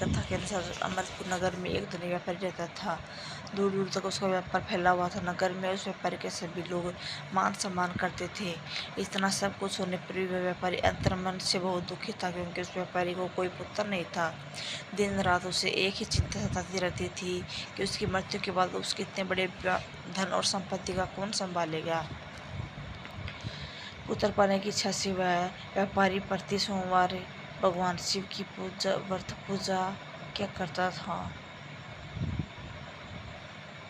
कथा के अनुसार अमरपुर नगर में एक धनी व्यापारी रहता था। दूर दूर तक उसका व्यापार फैला हुआ था। नगर में उस व्यापारी के सभी लोग मान सम्मान करते थे। इतना सब कुछ होने पर भी वह व्यापारी अंतर्मन से बहुत दुखी था, क्योंकि उस व्यापारी को कोई पुत्र नहीं था। दिन रात उसे एक ही चिंता सताती रहती थी कि उसकी मृत्यु के बाद उसके इतने बड़े धन और संपत्ति का कौन संभालेगा। पुत्र पाने की इच्छा से वह व्यापारी प्रति सोमवार भगवान शिव की व्रत पूजा क्या करता था।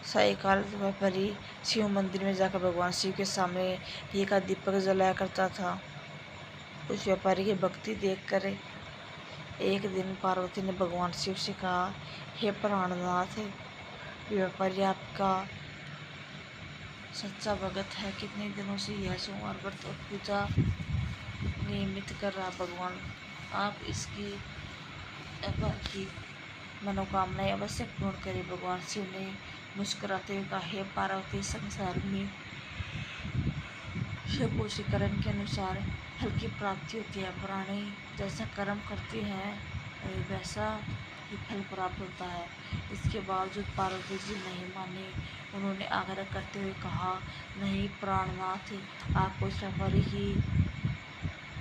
सायंकाल व्यापारी शिव मंदिर में जाकर भगवान शिव के सामने घी का दीपक जलाया करता था। उस व्यापारी की भक्ति देखकर एक दिन पार्वती ने भगवान शिव से कहा, हे प्राणनाथ, व्यापारी आपका सच्चा भगत है। कितने दिनों से यह सोमवार व्रत और पूजा नियमित कर रहा। भगवान आप इसकी की मनोकामनाएं अवश्य पूर्ण करें। भगवान शिव ने मुस्कुराते हुए कहा, हे पार्वती, संसार में सबको उसी कर्म के अनुसार फल की प्राप्ति होती है। प्राणी जैसा कर्म करते हैं वैसा ही फल प्राप्त होता है। इसके बावजूद पार्वती जी नहीं माने। उन्होंने आग्रह करते हुए कहा, नहीं प्राणनाथ, आपको इस व्यापारी की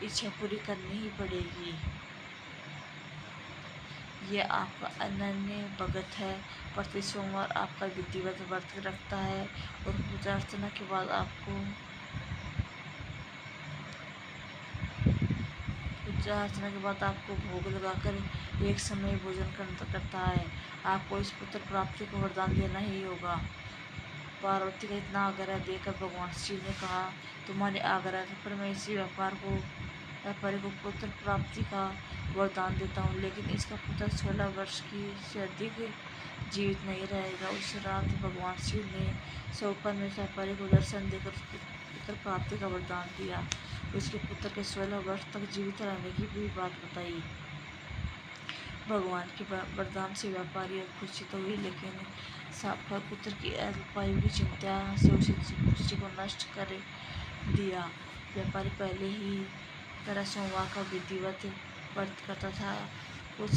इच्छा पूरी करनी ही पड़ेगी। यह आपका अनन्य भगत है। प्रति सोमवार आपका विधिवत व्रत रखता है और पूजा अर्चना के बाद आपको भोग लगाकर एक समय भोजन करता है। आपको इस पुत्र प्राप्ति को वरदान देना ही होगा। पार्वती का इतना आग्रह देखकर भगवान शिव ने कहा, तुम्हारे आग्रह पर मैं इसी व्यापारी को पुत्र प्राप्ति का वरदान देता हूँ, लेकिन इसका पुत्र 16 वर्ष की से अधिक जीवित नहीं रहेगा। उस रात भगवान शिव ने स्वप्न में व्यापारी को दर्शन देकर पुत्र प्राप्ति का वरदान दिया। उसके पुत्र के 16 वर्ष तक जीवित रहने की भी बात बताई। भगवान के वरदान से व्यापारी खुशी तो हुई, लेकिन पुत्र की अल्पायु की चिंता से उसी खुशी को नष्ट कर दिया। व्यापारी पहले ही तरह सोमवार का विधिवत व्रत करता था। कुछ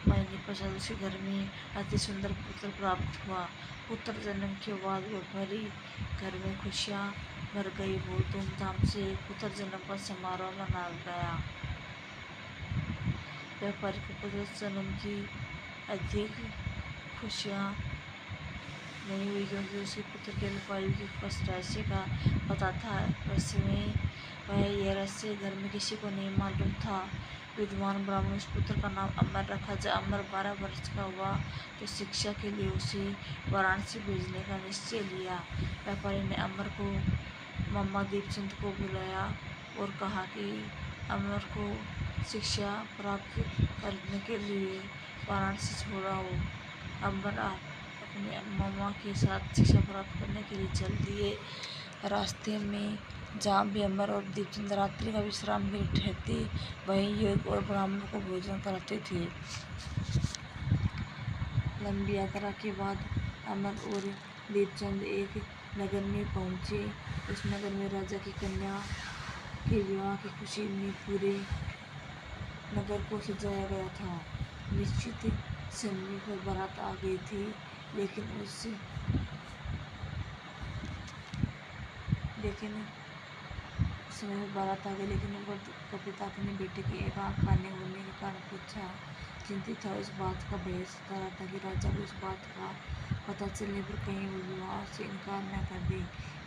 महीने पश्चात उसे घर में अति सुंदर पुत्र प्राप्त हुआ। पुत्र जन्म के बाद व्यापारी घर में खुशियां भर गई। बहुत धूमधाम से पुत्र जन्म का समारोह मनाया गया। व्यापारी को पुत्र जन्म की अधिक खुशियां नहीं हुई, क्योंकि उसके पुत्र के अल्पायु के रहस्य का पता था। वैसे में वह यह रहस्य घर में किसी को नहीं मालूम था। विद्वान ब्राह्मण उस पुत्र का नाम अमर रखा। जब अमर 12 वर्ष का हुआ तो शिक्षा के लिए उसे वाराणसी भेजने का निश्चय लिया। व्यापारी ने अमर को मामा दीपचंद को बुलाया और कहा कि अमर को शिक्षा प्राप्त करने के लिए वाराणसी छोड़ाओ। अमर अपने मामा के साथ शिक्षा प्राप्त करने के लिए चल दिए। रास्ते में जहाँ भी अमर और दीपचंद रात्रि का विश्राम भी ठहरते, वहीं योग और ब्राह्मण को भोजन कराते थे। लंबी यात्रा के बाद अमर और दीपचंद एक नगर में पहुंचे। उस नगर में राजा की कन्या के विवाह की खुशी में पूरे नगर को सजाया गया था। निश्चित समय पर बारात आ गई थी, लेकिन वर का पिता अपने बेटे की एक आंख काने होने के कारण पूछा चिंतित था। इस बात का भय सता रहा था कि राजा को इस बात का पता चलने पर कहीं वो विवाह से इनकार न कर दे,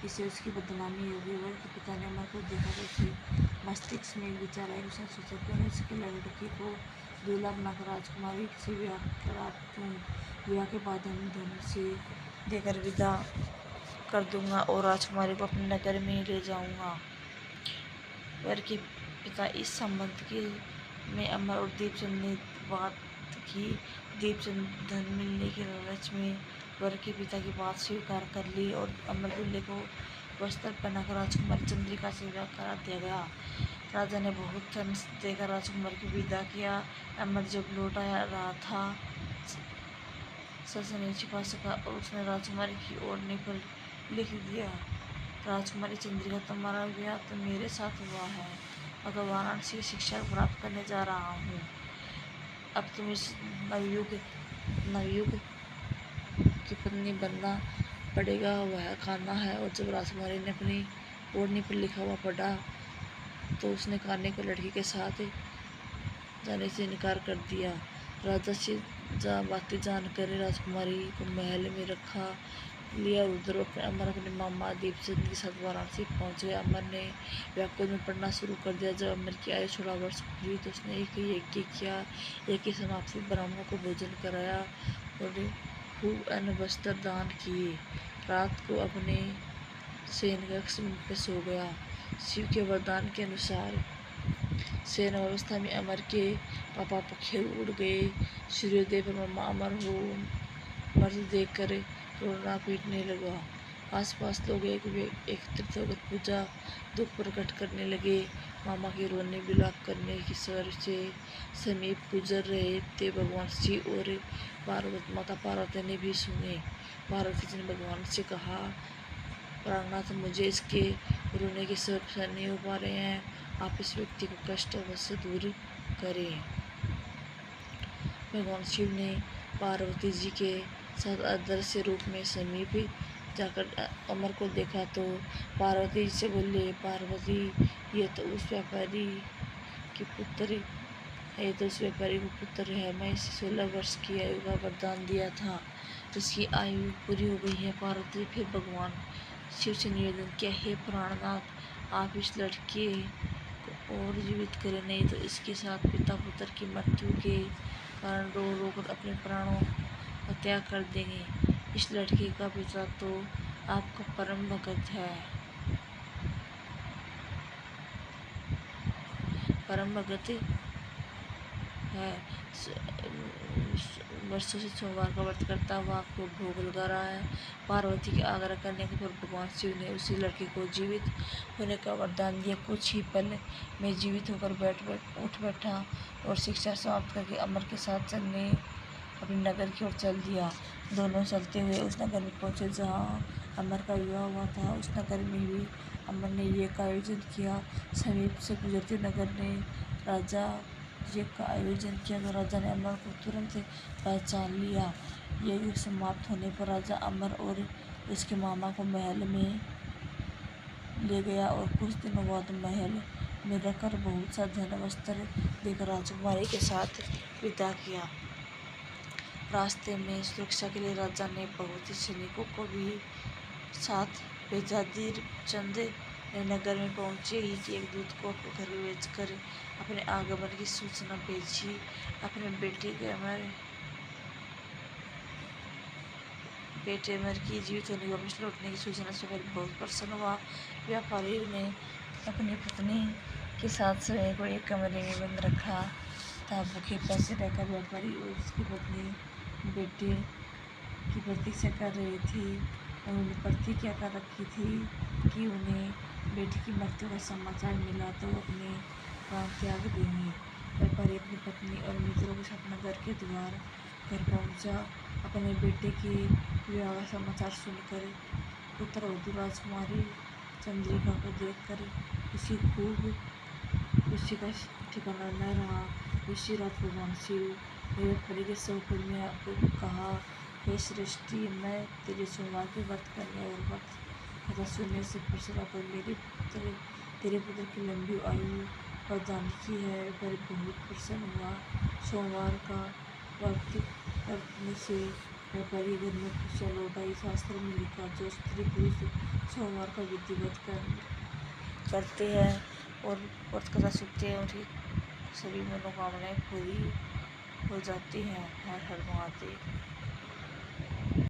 इससे उसकी बदनामी होगी। वर के पिता ने अमर को देखा तो उसके मस्तिष्क में एक विचार आया। उसने सोचा, क्यों न इसकी लड़की को दूल्हा बनाकर राजकुमारी से विवाह करा दूं। विवाह के बाद हम धन से देकर विदा कर दूंगा और राजकुमारी को अपने नगर में ले जाऊंगा। वर के पिता इस संबंध में अमर और दीपचंद ने बात की। दीपचंद धन मिलने के लालच में वर के पिता की बात स्वीकार कर ली और अमर दूल्हे को वस्त्र पहनाकर राजकुमारी चंद्रिका से विवाह करा दिया गया। राजा ने बहुत धन देकर राजकुमारी को विदा किया। अमर जब लौट आया रहा था, सच नहीं छिपा सका और उसने राजकुमारी की ओढ़नी पर लिख दिया, राजकुमारी चंद्रिका, तुम्हारा विवाह तो मेरे साथ हुआ है, मगर वाराणसी शिक्षा प्राप्त करने जा रहा हूँ। अब तुम इस नवयुग नवयुग की पत्नी बनना पड़ेगा, वह खाना है। और जब राजकुमारी ने अपनी ओढ़नी पर लिखा हुआ पढ़ा तो उसने खाने को लड़की के साथ जाने से इनकार कर दिया। राजा से बातें जानकर राजकुमारी को महल में रखा लिया। उधर अमर अपने मामा दीपचंद के साथ वाराणसी पहुंच गए। अमर ने व्याकुल में पढ़ना शुरू कर दिया। जब अमर की आयु 16 वर्ष हुई तो उसने एक यज्ञ किया। यज्ञ की समाप्ति ब्राह्मणों को भोजन कराया और खूब अन्न वस्त्र दान किए। रात को अपने शयन कक्ष में सो गया। शिव के वरदान के अनुसार शयन अवस्था में अमर के पापा पखेरु उड़ गए। सूर्योदय पर मामा अमर हो मर्द देखकर रोना पीटने लगा। आसपास लोग एकत्रित होकर पूजा दुख प्रकट करने लगे। मामा के रोने विलाप करने की स्वर से समीप गुजर रहे थे भगवान शिव और पार्वती। माता पार्वती ने भी सुने। पार्वती जी ने भगवान से कहा, प्राणनाथ, मुझे इसके रोने के स्वर सहन नहीं हो पा रहे हैं, आप इस व्यक्ति को कष्ट अवश्य दूर करें। भगवान शिव ने पार्वती जी के साथ अदृश्य रूप में समीप जाकर अमर को देखा तो पार्वती जी से बोले, पार्वती, ये तो उस व्यापारी की पुत्र है, ये तो उस व्यापारी का पुत्र है। मैं इसे 16 वर्ष की आयु का वरदान दिया था, इसकी आयु पूरी हो गई है। पार्वती फिर भगवान शिव से निवेदन किया, हे प्राणनाथ, आप इस लड़के को और जीवित करें, नहीं तो इसके साथ पिता पुत्र की मृत्यु के कारण रो रो कर अपने प्राणों का त्याग कर देंगे। इस लड़के का पिता तो आपका परम भगत है, परम भगत है, वर्षों से सोमवार का व्रत करता हुआ आपको भोग लगा रहा है। पार्वती के आग्रह करने के पर भगवान शिव ने उसी लड़के को जीवित होने का वरदान दिया। कुछ ही पल में जीवित होकर उठ बैठा और शिक्षा समाप्त करके अमर के साथ चलने अपने नगर की ओर चल दिया। दोनों चलते हुए उस नगर में पहुंचे जहाँ अमर का विवाह हुआ था। उस नगर में भी अमर ने यज्ञ का आयोजन किया। समीप से गुजरते नगर ने राजा यज्ञ का आयोजन किया तो राजा ने अमर को तुरंत पहचान लिया। यज्ञ समाप्त होने पर राजा अमर और उसके मामा को महल में ले गया और कुछ दिनों बाद महल में रखकर बहुत सा धन वस्त्र देकर राजकुमारी के साथ विदा किया। रास्ते में सुरक्षा के लिए राजा ने बहुत ही सैनिकों को भी साथ भेजा। दीपचंद ने नगर में पहुंचे ही एक दूत को घर भेजकर अपने आगमन की सूचना भेजी। अपने बेटे अमर की जीवित होने की वापस लौटने की सूचना से बहुत प्रसन्न हुआ। व्यापारी ने अपनी पत्नी के साथ स्वयं को एक कमरे में बंद रखा था। भूखे प्यासे रहकर व्यापारी और उसकी पत्नी बेटे की प्रतीक्षा कर रही थी। उन्होंने प्रतिज्ञा कर रखी थी कि उन्हें बेटे की मृत्यु का समाचार मिला तो अपने प्राण त्याग देंगे। व्यापारी अपनी पत्नी और मित्रों के साथ नगर के द्वार घर पहुंचा। अपने बेटे के विवाह का समाचार सुनकर पुत्रवधू राजकुमारी चंद्रिका को देखकर खुशी का ठिकाना न रहा। उसी रात भगवान शिव ने व्यापारी के सहकर्मियों को कहा, हे श्रेष्ठी, मैं तेरे सोमवार के व्रत करने और व्रत कथा सुनने से प्रसन्न होकर तेरे पुत्र की लंबी आयु प्रदान की है। व्यापारी बहुत प्रसन्न हुआ। सोमवार का व्रत करने से व्यापारी घर में खुशियाँ लौट आई। शास्त्र में लिखा, जो स्त्री पुरुष सोमवार का विधिवत करते हैं और व्रत कथा सुनते हैं, उनकी सभी मनोकामनाएं पूरी हो जाती हैं। हर हर महादेव।